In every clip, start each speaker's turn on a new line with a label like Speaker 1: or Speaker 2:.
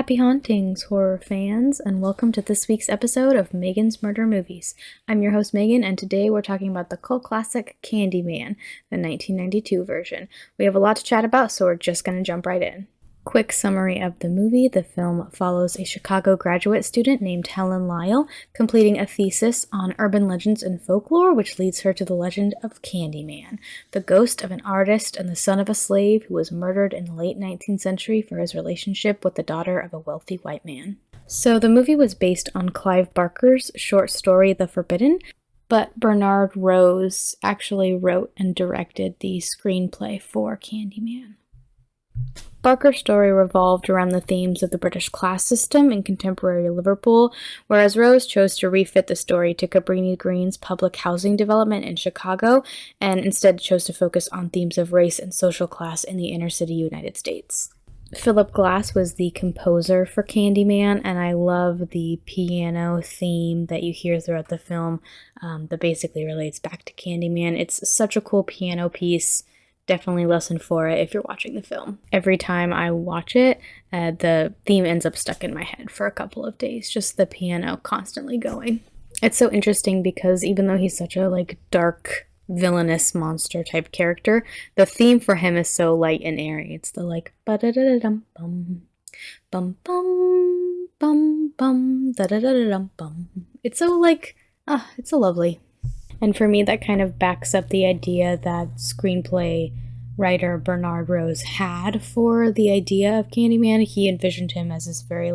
Speaker 1: Happy hauntings, horror fans, and welcome to this week's episode of Megan's Murder Movies. I'm your host, Megan, and today we're talking about the cult classic Candyman, the 1992 version. We have a lot to chat about, so we're just going to jump right in. Quick summary of the movie. The film follows a Chicago graduate student named Helen Lyle completing a thesis on urban legends and folklore, which leads her to the legend of Candyman, the ghost of an artist and the son of a slave who was murdered in the late 19th century for his relationship with the daughter of a wealthy white man. So the movie was based on Clive Barker's short story The Forbidden, but Bernard Rose actually wrote and directed the screenplay for Candyman. Barker's story revolved around the themes of the British class system in contemporary Liverpool, whereas Rose chose to refit the story to Cabrini Green's public housing development in Chicago, and instead chose to focus on themes of race and social class in the inner-city United States. Philip Glass was the composer for Candyman, and I love the piano theme that you hear throughout the film that basically relates back to Candyman. It's such a cool piano piece. Definitely listen for it if you're watching the film. Every time I watch it, the theme ends up stuck in my head for a couple of days, just the piano constantly going. It's so interesting because even though he's such a dark, villainous monster type character, the theme for him is so light and airy. It's the ba-da-da-da-dum bum bum bum bum bum da-da-da-da-dum bum. It's so it's so lovely. And for me, that kind of backs up the idea that screenplay writer Bernard Rose had for the idea of Candyman. He envisioned him as this very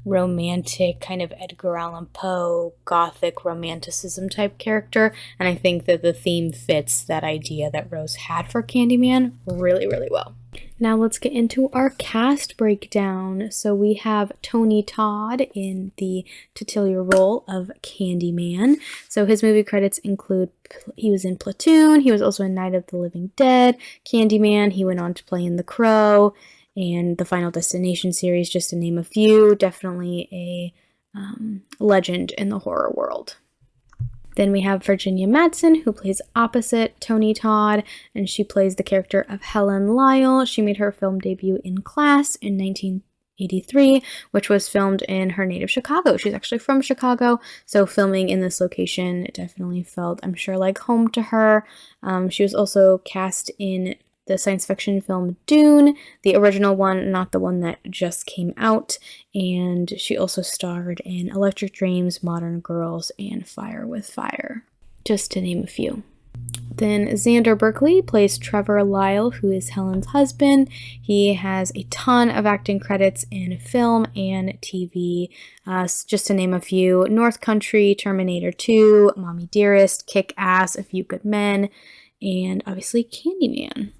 Speaker 1: romantic kind of Edgar Allan Poe, gothic romanticism type character. And I think that the theme fits that idea that Rose had for Candyman really, really well. Now let's get into our cast breakdown. So we have Tony Todd in the titular role of Candyman. So his movie credits include he was in Platoon, he was also in Night of the Living Dead, Candyman, he went on to play in The Crow, and the Final Destination series, just to name a few. Definitely a legend in the horror world. Then we have Virginia Madsen, who plays opposite Tony Todd, and she plays the character of Helen Lyle. She made her film debut in Class in 1983, which was filmed in her native Chicago. She's actually from Chicago, so filming in this location definitely felt, I'm sure, like home to her. She was also cast in the science fiction film Dune, the original one, not the one that just came out, and she also starred in Electric Dreams, Modern Girls, and Fire with Fire, just to name a few. Then Xander Berkeley plays Trevor Lyle, who is Helen's husband. He has a ton of acting credits in film and TV, just to name a few: North Country, Terminator 2, Mommy Dearest, Kick-Ass, A Few Good Men, and obviously Candyman.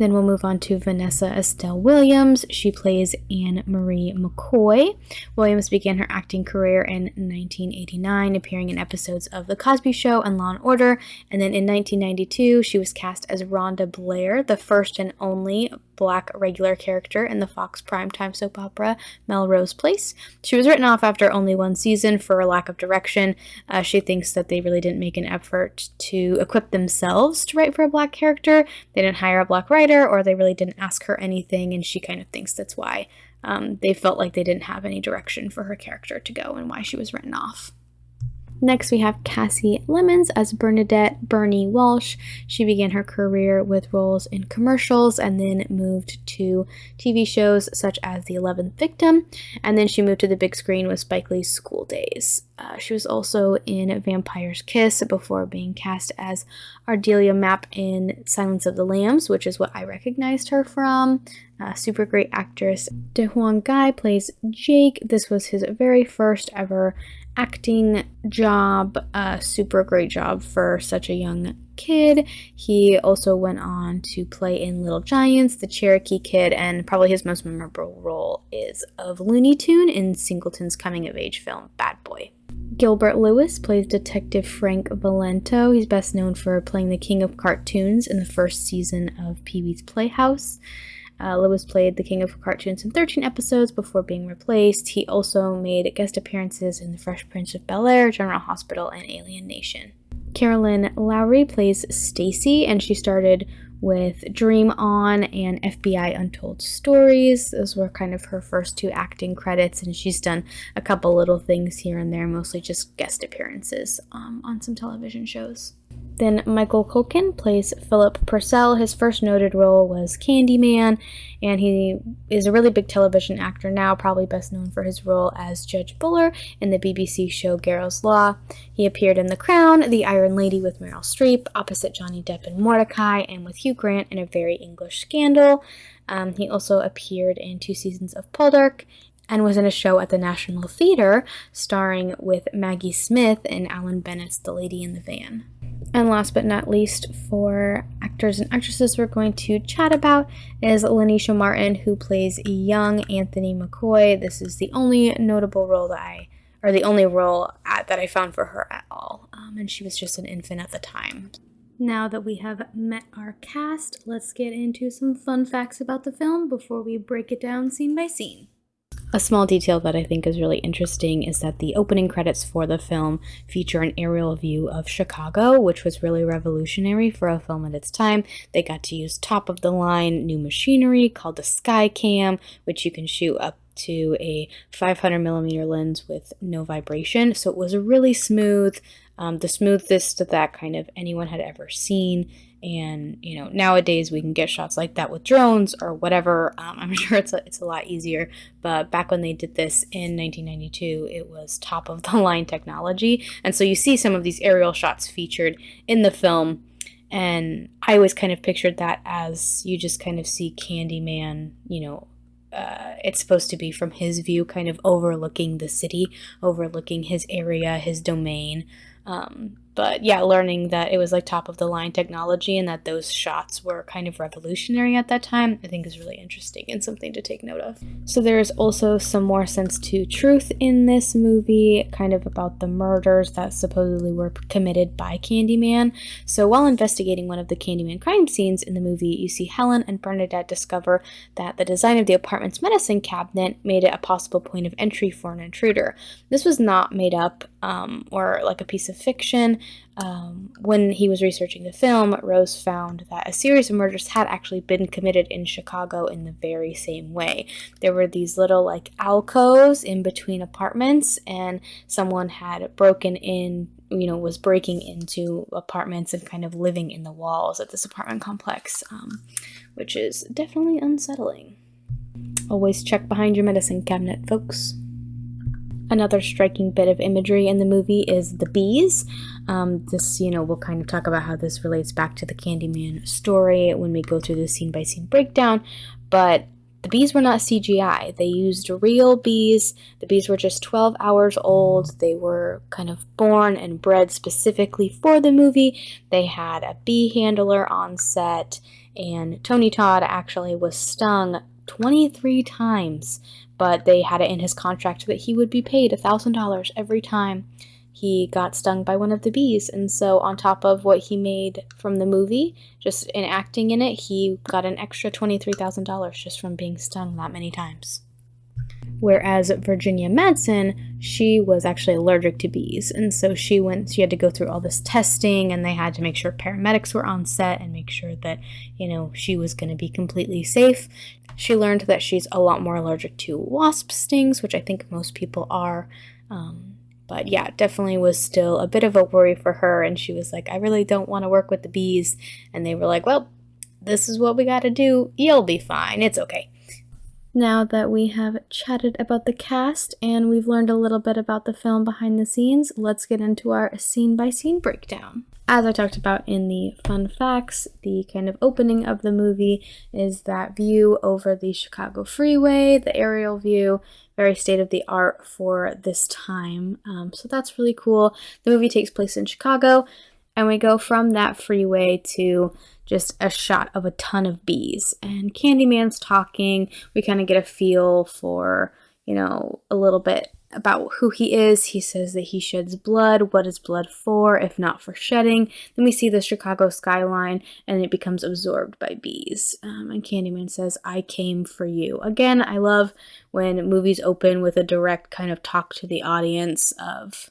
Speaker 1: Then we'll move on to Vanessa Estelle Williams. She plays Anne Marie McCoy. Williams began her acting career in 1989, appearing in episodes of The Cosby Show and Law & Order. And then in 1992, she was cast as Rhonda Blair, the first and only Black regular character in the Fox primetime soap opera Melrose Place. She was written off after only one season for a lack of direction. She thinks that they really didn't make an effort to equip themselves to write for a Black character. They didn't hire a Black writer, or they really didn't ask her anything, and she kind of thinks that's why they felt like they didn't have any direction for her character to go and why she was written off. Next, we have Cassie Lemons as Bernadette Bernie Walsh. She began her career with roles in commercials and then moved to TV shows such as The 11th Victim, and then she moved to the big screen with Spike Lee's School Days. She was also in Vampire's Kiss before being cast as Ardelia Mapp in Silence of the Lambs, which is what I recognized her from. Super great actress. De Huang Guy plays Jake. This was his very first ever acting job. Super great job for such a young kid. He also went on to play in Little Giants, The Cherokee Kid, and probably his most memorable role is of Looney Tune in Singleton's coming-of-age film Bad Boy. Gilbert Lewis plays Detective Frank Valento. He's best known for playing the king of cartoons in the first season of Pee-wee's Playhouse. Lewis played the king of cartoons in 13 episodes before being replaced. He also made guest appearances in The Fresh Prince of Bel-Air, General Hospital, and Alien Nation. Carolyn Lowry plays Stacy, and she started with Dream On and FBI Untold Stories. Those were kind of her first 2 acting credits, and she's done a couple little things here and there, mostly just guest appearances on some television shows. Then Michael Culkin plays Philip Purcell. His first noted role was Candyman, and he is a really big television actor now, probably best known for his role as Judge Buller in the BBC show Garrow's Law. He appeared in The Crown, The Iron Lady with Meryl Streep, opposite Johnny Depp in Mordecai, and with Hugh Grant in A Very English Scandal. He also appeared in 2 seasons of Poldark, and was in a show at the National Theatre starring with Maggie Smith in Alan Bennett's The Lady in the Van. And last but not least, for actors and actresses we're going to chat about is Lanisha Martin, who plays young Anthony McCoy. This is the only notable role that I found for her at all, and she was just an infant at the time. Now that we have met our cast, let's get into some fun facts about the film before we break it down scene by scene. A small detail that I think is really interesting is that the opening credits for the film feature an aerial view of Chicago, which was really revolutionary for a film at its time. They got to use top-of-the-line new machinery called the Skycam, which you can shoot up to a 500mm lens with no vibration. So it was really smooth, the smoothest that kind of anyone had ever seen. And, nowadays we can get shots like that with drones or whatever. I'm sure it's a lot easier. But back when they did this in 1992, it was top of the line technology. And so you see some of these aerial shots featured in the film. And I always kind of pictured that as you just kind of see Candyman, it's supposed to be from his view, kind of overlooking the city, overlooking his area, his domain. But yeah, learning that it was like top of the line technology and that those shots were kind of revolutionary at that time, I think is really interesting and something to take note of. So there's also some more sense to truth in this movie, kind of about the murders that supposedly were committed by Candyman. So while investigating one of the Candyman crime scenes in the movie, you see Helen and Bernadette discover that the design of the apartment's medicine cabinet made it a possible point of entry for an intruder. This was not made up or like a piece of fiction. When he was researching the film, Rose found that a series of murders had actually been committed in Chicago in the very same way. There were these little like alcoves in between apartments, and someone had broken in, was breaking into apartments and kind of living in the walls of this apartment complex, which is definitely unsettling. Always check behind your medicine cabinet, folks. Another striking bit of imagery in the movie is the bees. This, we'll kind of talk about how this relates back to the Candyman story when we go through the scene-by-scene breakdown, but the bees were not CGI. They used real bees. The bees were just 12 hours old. They were kind of born and bred specifically for the movie. They had a bee handler on set, and Tony Todd actually was stung 23 times, but they had it in his contract that he would be paid $1,000 every time he got stung by one of the bees. And so on top of what he made from the movie, just in acting in it, he got an extra $23,000 just from being stung that many times. Whereas Virginia Madsen, she was actually allergic to bees, and so she had to go through all this testing, and they had to make sure paramedics were on set and make sure that, she was going to be completely safe. She learned that she's a lot more allergic to wasp stings, which I think most people are. But yeah, definitely was still a bit of a worry for her, and she was like, I really don't want to work with the bees. And they were like, well, this is what we got to do. You'll be fine. It's okay. Now that we have chatted about the cast and we've learned a little bit about the film behind the scenes, let's get into our scene-by-scene breakdown. As I talked about in the fun facts, the kind of opening of the movie is that view over the Chicago freeway, the aerial view, very state-of-the-art for this time. So that's really cool. The movie takes place in Chicago, and we go from that freeway to just a shot of a ton of bees. And Candyman's talking. We kind of get a feel for, a little bit about who he is. He says that he sheds blood. What is blood for, if not for shedding? Then we see the Chicago skyline, and it becomes absorbed by bees. And Candyman says, I came for you. Again, I love when movies open with a direct kind of talk to the audience of,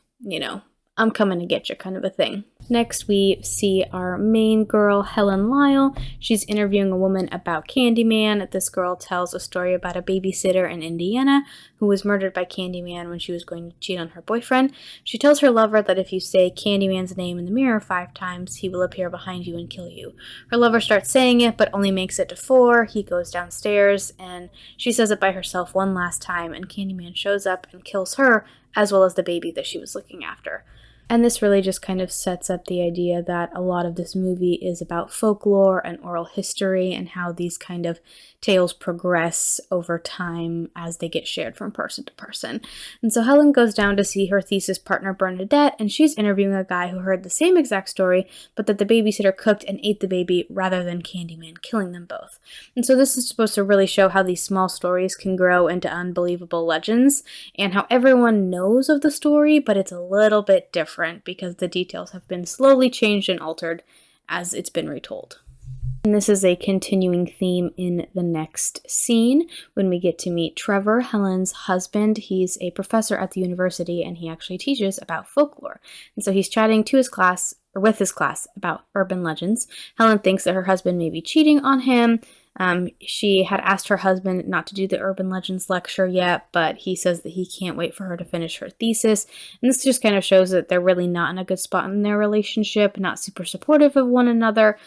Speaker 1: I'm coming to get you kind of a thing. Next, we see our main girl, Helen Lyle. She's interviewing a woman about Candyman. This girl tells a story about a babysitter in Indiana who was murdered by Candyman when she was going to cheat on her boyfriend. She tells her lover that if you say Candyman's name in the mirror 5 times, he will appear behind you and kill you. Her lover starts saying it, but only makes it to 4. He goes downstairs, and she says it by herself one last time, and Candyman shows up and kills her, as well as the baby that she was looking after. And this really just kind of sets up the idea that a lot of this movie is about folklore and oral history and how these kind of tales progress over time as they get shared from person to person. And so Helen goes down to see her thesis partner Bernadette, and she's interviewing a guy who heard the same exact story, but that the babysitter cooked and ate the baby rather than Candyman killing them both. And so this is supposed to really show how these small stories can grow into unbelievable legends, and how everyone knows of the story, but it's a little bit different because the details have been slowly changed and altered as it's been retold. And this is a continuing theme in the next scene when we get to meet Trevor, Helen's husband. He's a professor at the university, and he actually teaches about folklore. And so he's chatting to his class, or with his class, about urban legends. Helen thinks that her husband may be cheating on him. She had asked her husband not to do the urban legends lecture yet, but he says that he can't wait for her to finish her thesis. And this just kind of shows that they're really not in a good spot in their relationship, not super supportive of one another.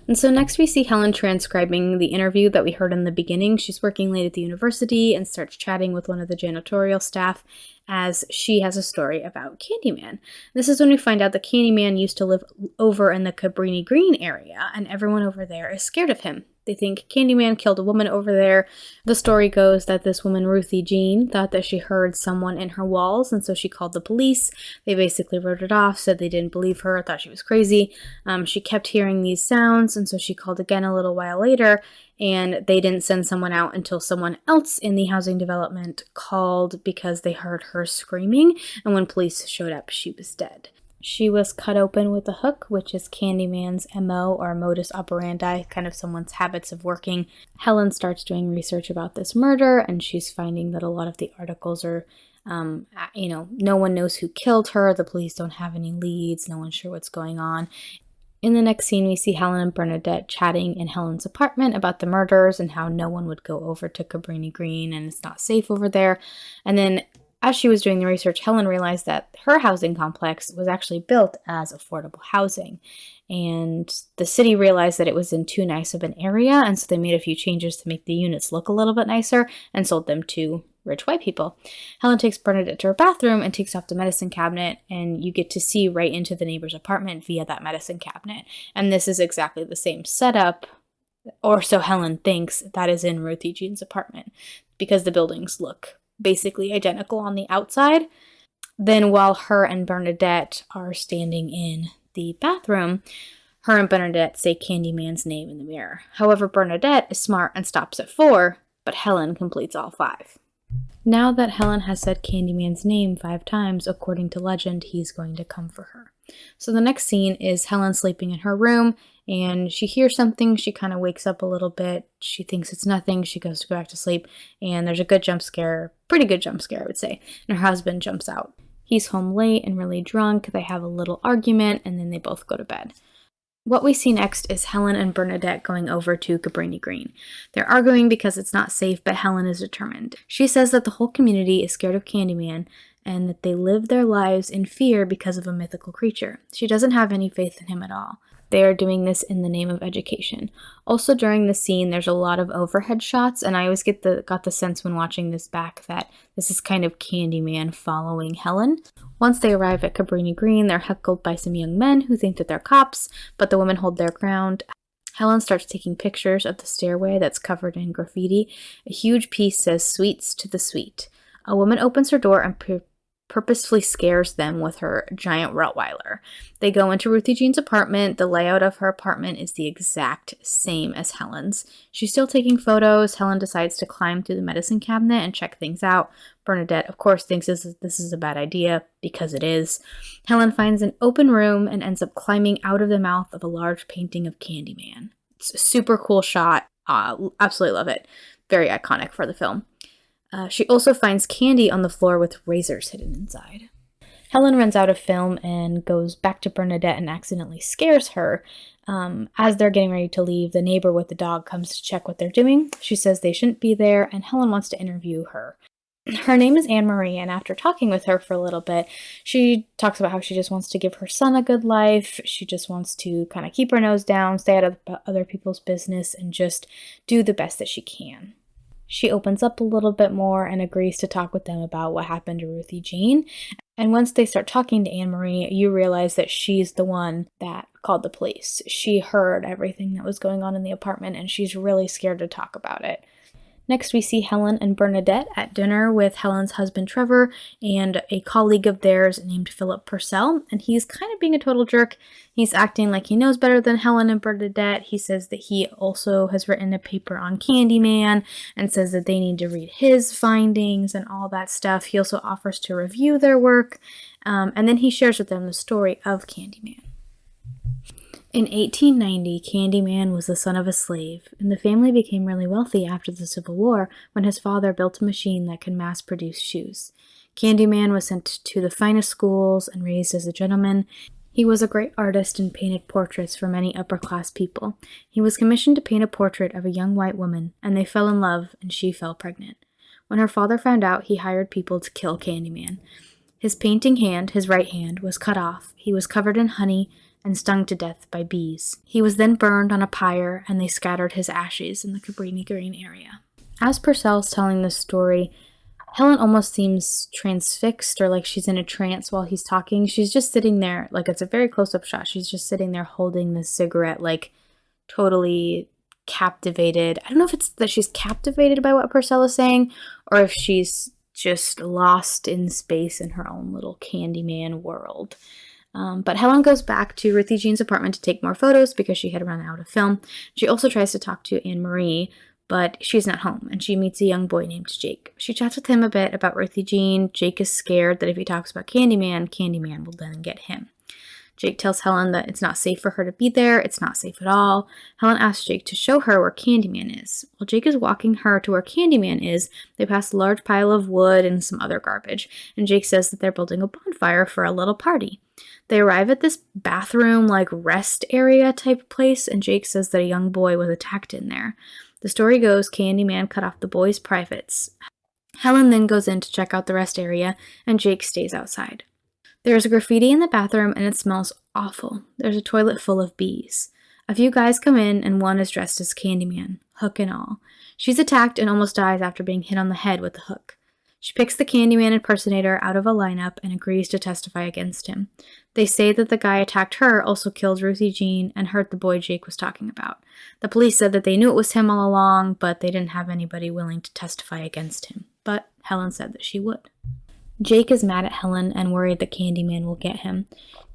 Speaker 1: And so next we see Helen transcribing the interview that we heard in the beginning. She's working late at the university and starts chatting with one of the janitorial staff as she has a story about Candyman. This is when we find out that Candyman used to live over in the Cabrini Green area, and everyone over there is scared of him. They think Candyman killed a woman over there. The story goes that this woman, Ruthie Jean, thought that she heard someone in her walls, and so she called the police. They basically wrote it off, said they didn't believe her, thought she was crazy. She kept hearing these sounds, and so she called again a little while later, and they didn't send someone out until someone else in the housing development called because they heard her screaming, and when police showed up, she was dead. She was cut open with a hook, which is Candyman's MO, or modus operandi, kind of someone's habits of working. Helen starts doing research about this murder, and she's finding that a lot of the articles are, no one knows who killed her, the police don't have any leads, no one's sure what's going on. In the next scene, we see Helen and Bernadette chatting in Helen's apartment about the murders and how no one would go over to Cabrini Green and it's not safe over there. And then as she was doing the research, Helen realized that her housing complex was actually built as affordable housing. And the city realized that it was in too nice of an area, and so they made a few changes to make the units look a little bit nicer and sold them to rich white people. Helen takes Bernadette to her bathroom and takes off the medicine cabinet, and you get to see right into the neighbor's apartment via that medicine cabinet. And this is exactly the same setup, or so Helen thinks, that is in Ruthie Jean's apartment, because the buildings look basically identical on the outside. Then while her and Bernadette are standing in the bathroom, her and Bernadette say Candyman's name in the mirror. However, Bernadette is smart and stops at 4, but Helen completes all 5. Now that Helen has said Candyman's name 5 times, according to legend, he's going to come for her. So the next scene is Helen sleeping in her room, and she hears something. She kind of wakes up a little bit. She thinks it's nothing. She goes to go back to sleep, and there's a good jump scare, pretty good jump scare, I would say, and her husband jumps out. He's home late and really drunk. They have a little argument, and then they both go to bed. What we see next is Helen and Bernadette going over to Cabrini Green. They're arguing because it's not safe, but Helen is determined. She says that the whole community is scared of Candyman and that they live their lives in fear because of a mythical creature. She doesn't have any faith in him at all. They are doing this in the name of education. Also during the scene, there's a lot of overhead shots, and I always got the sense when watching this back that this is kind of Candyman following Helen. Once they arrive at Cabrini Green, they're heckled by some young men who think that they're cops, but the women hold their ground. Helen starts taking pictures of the stairway that's covered in graffiti. A huge piece says, "Sweets to the sweet." A woman opens her door and purposefully scares them with her giant Rottweiler. They go into Ruthie Jean's apartment. The layout of her apartment is the exact same as Helen's. She's still taking photos. Helen decides to climb through the medicine cabinet and check things out. Bernadette, of course, thinks this is a bad idea, because it is. Helen finds an open room and ends up climbing out of the mouth of a large painting of Candyman. It's a super cool shot. Absolutely love it. Very iconic for the film. She also finds candy on the floor with razors hidden inside. Helen runs out of film and goes back to Bernadette and accidentally scares her. As they're getting ready to leave, the neighbor with the dog comes to check what they're doing. She says they shouldn't be there, and Helen wants to interview her. Her name is Anne-Marie, and after talking with her for a little bit, she talks about how she just wants to give her son a good life. She just wants to kind of keep her nose down, stay out of other people's business, and just do the best that she can. She opens up a little bit more and agrees to talk with them about what happened to Ruthie Jean. And once they start talking to Anne-Marie, you realize that she's the one that called the police. She heard everything that was going on in the apartment, and she's really scared to talk about it. Next, we see Helen and Bernadette at dinner with Helen's husband Trevor and a colleague of theirs named Philip Purcell, and he's kind of being a total jerk. He's acting like he knows better than Helen and Bernadette. He says that he also has written a paper on Candyman and says that they need to read his findings and all that stuff. He also offers to review their work, and then he shares with them the story of Candyman. In 1890, Candyman was the son of a slave, and the family became really wealthy after the Civil War when his father built a machine that could mass-produce shoes. Candyman was sent to the finest schools and raised as a gentleman. He was a great artist and painted portraits for many upper-class people. He was commissioned to paint a portrait of a young white woman, and they fell in love, and she fell pregnant. When her father found out, he hired people to kill Candyman. His painting hand, his right hand, was cut off. He was covered in honey and stung to death by bees. He was then burned on a pyre, and they scattered his ashes in the Cabrini Green area. As Purcell's telling this story, Helen almost seems transfixed or like she's in a trance while he's talking. She's just sitting there, like it's a very close-up shot. She's just sitting there holding this cigarette, like totally captivated. I don't know if it's that she's captivated by what Purcell is saying or if she's just lost in space in her own little Candyman world. But Helen goes back to Ruthie Jean's apartment to take more photos because she had run out of film. She also tries to talk to Anne-Marie, but she's not home, and she meets a young boy named Jake. She chats with him a bit about Ruthie Jean. Jake is scared that if he talks about Candyman, Candyman will then get him. Jake tells Helen that it's not safe for her to be there. It's not safe at all. Helen asks Jake to show her where Candyman is. While Jake is walking her to where Candyman is, they pass a large pile of wood and some other garbage, and Jake says that they're building a bonfire for a little party. They arrive at this bathroom, like rest area type place, and Jake says that a young boy was attacked in there. The story goes Candyman cut off the boy's privates. Helen then goes in to check out the rest area, and Jake stays outside. There's a graffiti in the bathroom, and it smells awful. There's a toilet full of bees. A few guys come in, and one is dressed as Candyman, hook and all. She's attacked and almost dies after being hit on the head with a hook. She picks the Candyman impersonator out of a lineup and agrees to testify against him. They say that the guy attacked her also killed Ruthie Jean and hurt the boy Jake was talking about. The police said that they knew it was him all along, but they didn't have anybody willing to testify against him. But Helen said that she would. Jake is mad at Helen and worried that Candyman will get him.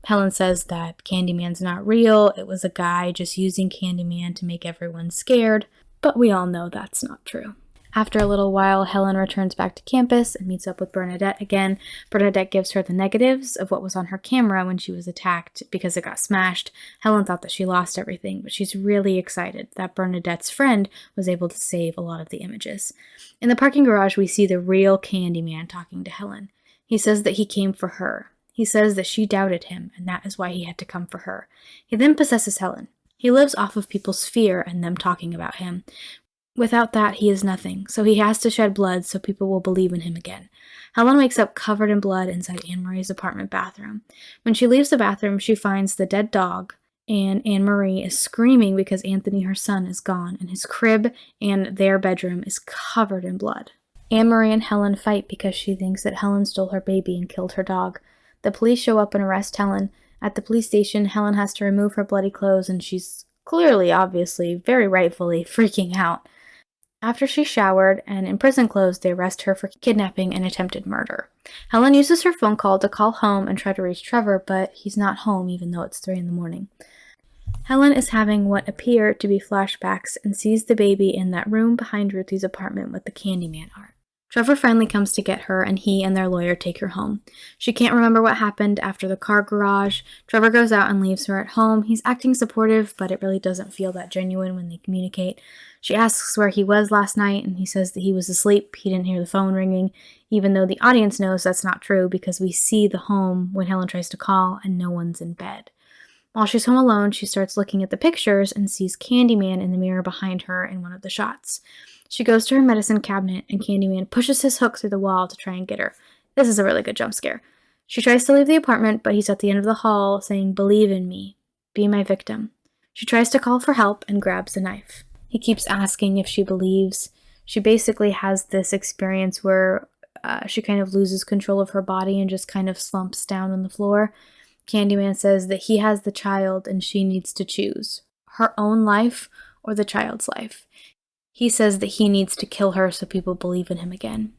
Speaker 1: Helen says that Candyman's not real. It was a guy just using Candyman to make everyone scared, but we all know that's not true. After a little while, Helen returns back to campus and meets up with Bernadette again. Bernadette gives her the negatives of what was on her camera when she was attacked because it got smashed. Helen thought that she lost everything, but she's really excited that Bernadette's friend was able to save a lot of the images. In the parking garage, we see the real Candyman talking to Helen. He says that he came for her. He says that she doubted him, and that is why he had to come for her. He then possesses Helen. He lives off of people's fear and them talking about him. Without that, he is nothing, so he has to shed blood so people will believe in him again. Helen wakes up covered in blood inside Anne-Marie's apartment bathroom. When she leaves the bathroom, she finds the dead dog, and Anne-Marie is screaming because Anthony, her son, is gone, and his crib and their bedroom is covered in blood. Anne-Marie and Helen fight because she thinks that Helen stole her baby and killed her dog. The police show up and arrest Helen. At the police station, Helen has to remove her bloody clothes, and she's clearly, obviously, very rightfully freaking out. After she's showered and in prison clothes, they arrest her for kidnapping and attempted murder. Helen uses her phone call to call home and try to reach Trevor, but he's not home even though it's 3 a.m. Helen is having what appear to be flashbacks and sees the baby in that room behind Ruthie's apartment with the Candyman art. Trevor finally comes to get her, and he and their lawyer take her home. She can't remember what happened after the car garage. Trevor goes out and leaves her at home. He's acting supportive, but it really doesn't feel that genuine when they communicate. She asks where he was last night, and he says that he was asleep. He didn't hear the phone ringing, even though the audience knows that's not true because we see the home when Helen tries to call and no one's in bed. While she's home alone, she starts looking at the pictures and sees Candyman in the mirror behind her in one of the shots. She goes to her medicine cabinet, and Candyman pushes his hook through the wall to try and get her. This is a really good jump scare. She tries to leave the apartment, but he's at the end of the hall saying, "Believe in me. Be my victim." She tries to call for help and grabs a knife. He keeps asking if she believes. She basically has this experience where she kind of loses control of her body and just kind of slumps down on the floor. Candyman says that he has the child and she needs to choose her own life or the child's life. He says that he needs to kill her so people believe in him again.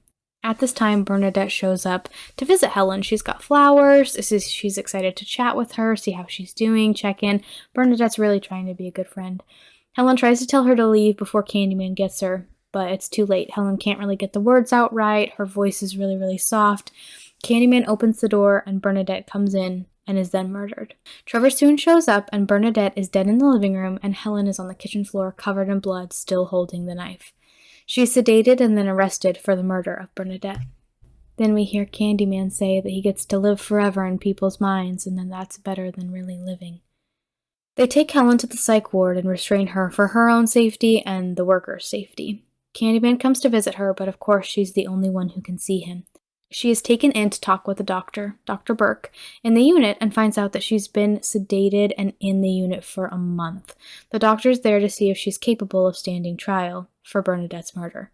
Speaker 1: At this time, Bernadette shows up to visit Helen. She's got flowers. She's excited to chat with her, see how she's doing, check in. Bernadette's really trying to be a good friend. Helen tries to tell her to leave before Candyman gets her, but it's too late. Helen can't really get the words out right. Her voice is really, really soft. Candyman opens the door and Bernadette comes in and is then murdered. Trevor soon shows up and Bernadette is dead in the living room and Helen is on the kitchen floor covered in blood, still holding the knife. She is sedated and then arrested for the murder of Bernadette. Then we hear Candyman say that he gets to live forever in people's minds and then that's better than really living. They take Helen to the psych ward and restrain her for her own safety and the workers' safety. Candyman comes to visit her, but of course she's the only one who can see him. She is taken in to talk with the doctor, Dr. Burke, in the unit and finds out that she's been sedated and in the unit for a month. The doctor's there to see if she's capable of standing trial for Bernadette's murder.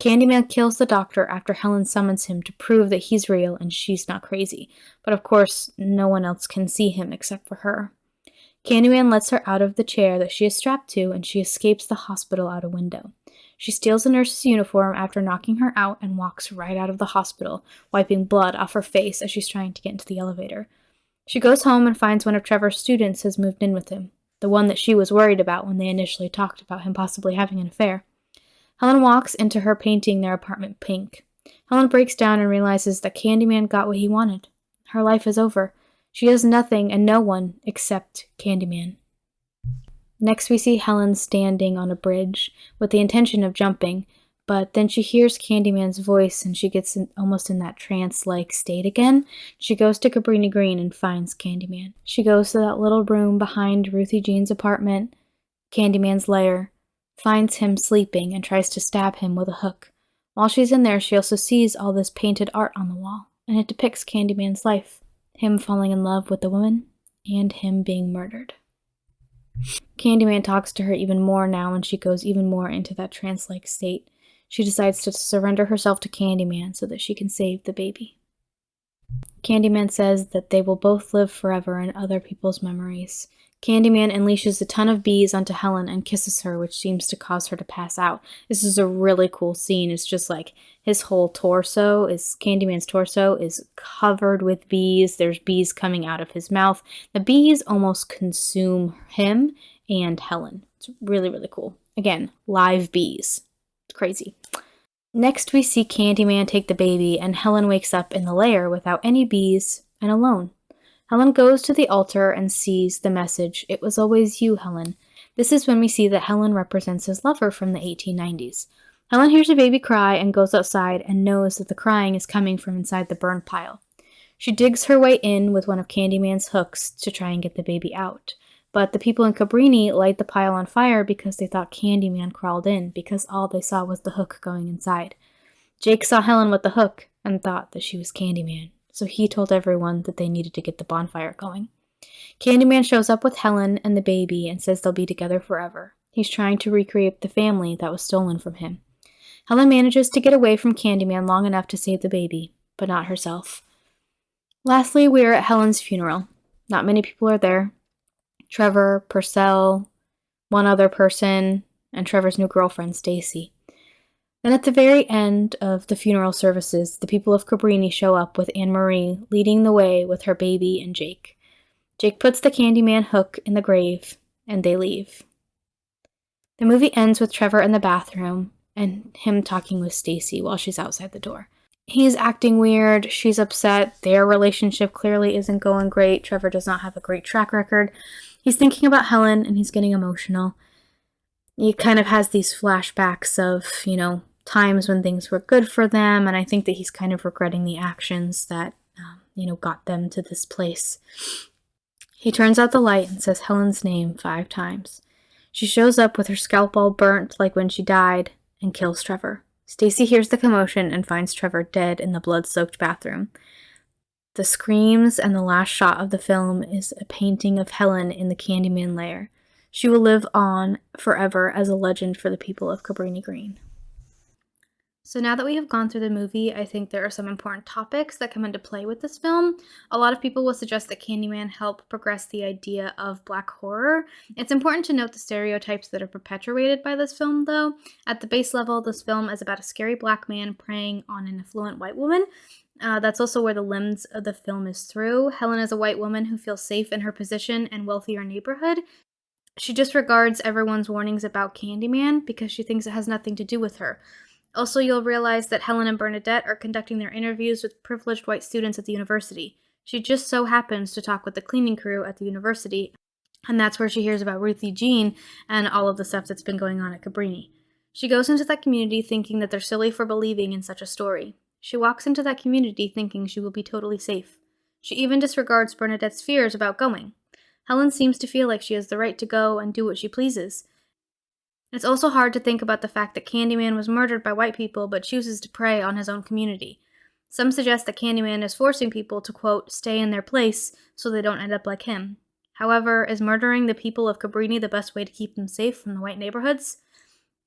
Speaker 1: Candyman kills the doctor after Helen summons him to prove that he's real and she's not crazy. But of course, no one else can see him except for her. Candyman lets her out of the chair that she is strapped to and she escapes the hospital out a window. She steals a nurse's uniform after knocking her out and walks right out of the hospital, wiping blood off her face as she's trying to get into the elevator. She goes home and finds one of Trevor's students has moved in with him, the one that she was worried about when they initially talked about him possibly having an affair. Helen walks into her painting their apartment pink. Helen breaks down and realizes that Candyman got what he wanted. Her life is over. She has nothing and no one except Candyman. Next we see Helen standing on a bridge with the intention of jumping, but then she hears Candyman's voice and she gets almost in that trance-like state again. She goes to Cabrini Green and finds Candyman. She goes to that little room behind Ruthie Jean's apartment, Candyman's lair, finds him sleeping and tries to stab him with a hook. While she's in there, she also sees all this painted art on the wall, and it depicts Candyman's life, him falling in love with the woman, and him being murdered. Candyman talks to her even more now and she goes even more into that trance-like state. She decides to surrender herself to Candyman so that she can save the baby. Candyman says that they will both live forever in other people's memories. Candyman unleashes a ton of bees onto Helen and kisses her, which seems to cause her to pass out. This is a really cool scene. It's just like his whole torso Candyman's torso is covered with bees. There's bees coming out of his mouth. The bees almost consume him and Helen. It's really, really cool. Again, live bees. It's crazy. Next, we see Candyman take the baby, and Helen wakes up in the lair without any bees and alone. Helen goes to the altar and sees the message, "It was always you, Helen." This is when we see that Helen represents his lover from the 1890s. Helen hears a baby cry and goes outside and knows that the crying is coming from inside the burn pile. She digs her way in with one of Candyman's hooks to try and get the baby out. But the people in Cabrini light the pile on fire because they thought Candyman crawled in, because all they saw was the hook going inside. Jake saw Helen with the hook and thought that she was Candyman, so he told everyone that they needed to get the bonfire going. Candyman shows up with Helen and the baby and says they'll be together forever. He's trying to recreate the family that was stolen from him. Helen manages to get away from Candyman long enough to save the baby, but not herself. Lastly, we are at Helen's funeral. Not many people are there. Trevor, Purcell, one other person, and Trevor's new girlfriend, Stacy. Then at the very end of the funeral services, the people of Cabrini show up with Anne-Marie leading the way with her baby and Jake. Jake puts the Candyman hook in the grave, and they leave. The movie ends with Trevor in the bathroom, and him talking with Stacy while she's outside the door. He's acting weird. She's upset. Their relationship clearly isn't going great. Trevor does not have a great track record. He's thinking about Helen and he's getting emotional. He kind of has these flashbacks of, times when things were good for them, and I think that he's kind of regretting the actions that, got them to this place. He turns out the light and says Helen's name 5 times. She shows up with her scalp all burnt like when she died and kills Trevor. Stacy hears the commotion and finds Trevor dead in the blood-soaked bathroom. The screams and the last shot of the film is a painting of Helen in the Candyman lair. She will live on forever as a legend for the people of Cabrini Green. So now that we have gone through the movie, I think there are some important topics that come into play with this film. A lot of people will suggest that Candyman helped progress the idea of Black horror. It's important to note the stereotypes that are perpetuated by this film, though. At the base level, this film is about a scary black man preying on an affluent white woman. That's also where the lens of the film is through. Helen is a white woman who feels safe in her position and wealthier neighborhood. She disregards everyone's warnings about Candyman because she thinks it has nothing to do with her. Also, you'll realize that Helen and Bernadette are conducting their interviews with privileged white students at the university. She just so happens to talk with the cleaning crew at the university, and that's where she hears about Ruthie Jean and all of the stuff that's been going on at Cabrini. She goes into that community thinking that they're silly for believing in such a story. She walks into that community thinking she will be totally safe. She even disregards Bernadette's fears about going. Helen seems to feel like she has the right to go and do what she pleases. It's also hard to think about the fact that Candyman was murdered by white people but chooses to prey on his own community. Some suggest that Candyman is forcing people to, quote, stay in their place so they don't end up like him. However, is murdering the people of Cabrini the best way to keep them safe from the white neighborhoods?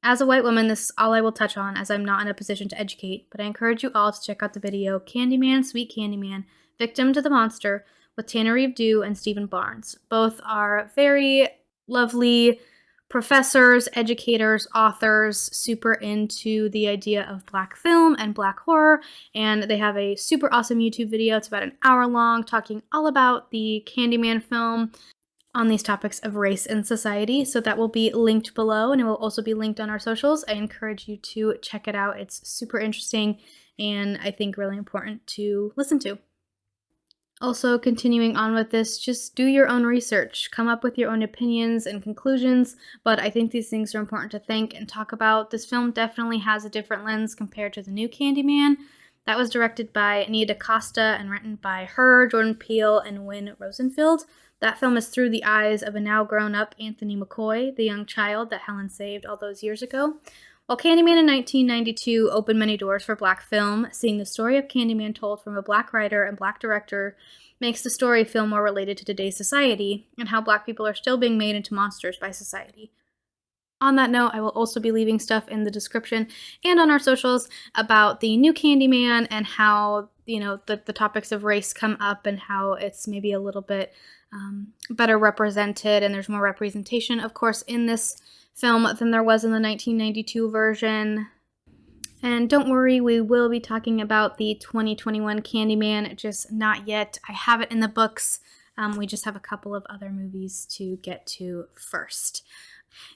Speaker 1: As a white woman, this is all I will touch on as I'm not in a position to educate, but I encourage you all to check out the video Candyman, Sweet Candyman, Victim to the Monster with Tananarive Due and Stephen Barnes. Both are very lovely professors, educators, authors, super into the idea of Black film and Black horror, and they have a super awesome YouTube video. It's about an hour long, talking all about the Candyman film on these topics of race and society. So that will be linked below, and it will also be linked on our socials. I encourage you to check it out. It's super interesting and I think really important to listen to. Also, continuing on with this, just do your own research, come up with your own opinions and conclusions, but I think these things are important to think and talk about. This film definitely has a different lens compared to the new Candyman. That was directed by Nia DaCosta and written by her, Jordan Peele, and Wynn Rosenfield. That film is through the eyes of a now grown-up Anthony McCoy, the young child that Helen saved all those years ago. While Candyman in 1992 opened many doors for Black film, seeing the story of Candyman told from a Black writer and Black director makes the story feel more related to today's society and how Black people are still being made into monsters by society. On that note, I will also be leaving stuff in the description and on our socials about the new Candyman and how, the topics of race come up and how it's maybe a little bit better represented and there's more representation, of course, in this film than there was in the 1992 version. And don't worry, we will be talking about the 2021 Candyman, just not yet. I have it in the books. We just have a couple of other movies to get to first.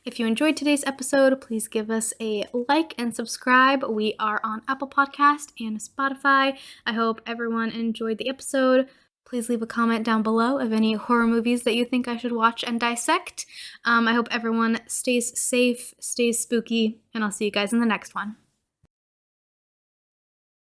Speaker 1: If you enjoyed today's episode, please give us a like and subscribe. We are on Apple Podcast and Spotify. I hope everyone enjoyed the episode. Please leave a comment down below of any horror movies that you think I should watch and dissect. I hope everyone stays safe, stays spooky, and I'll see you guys in the next one.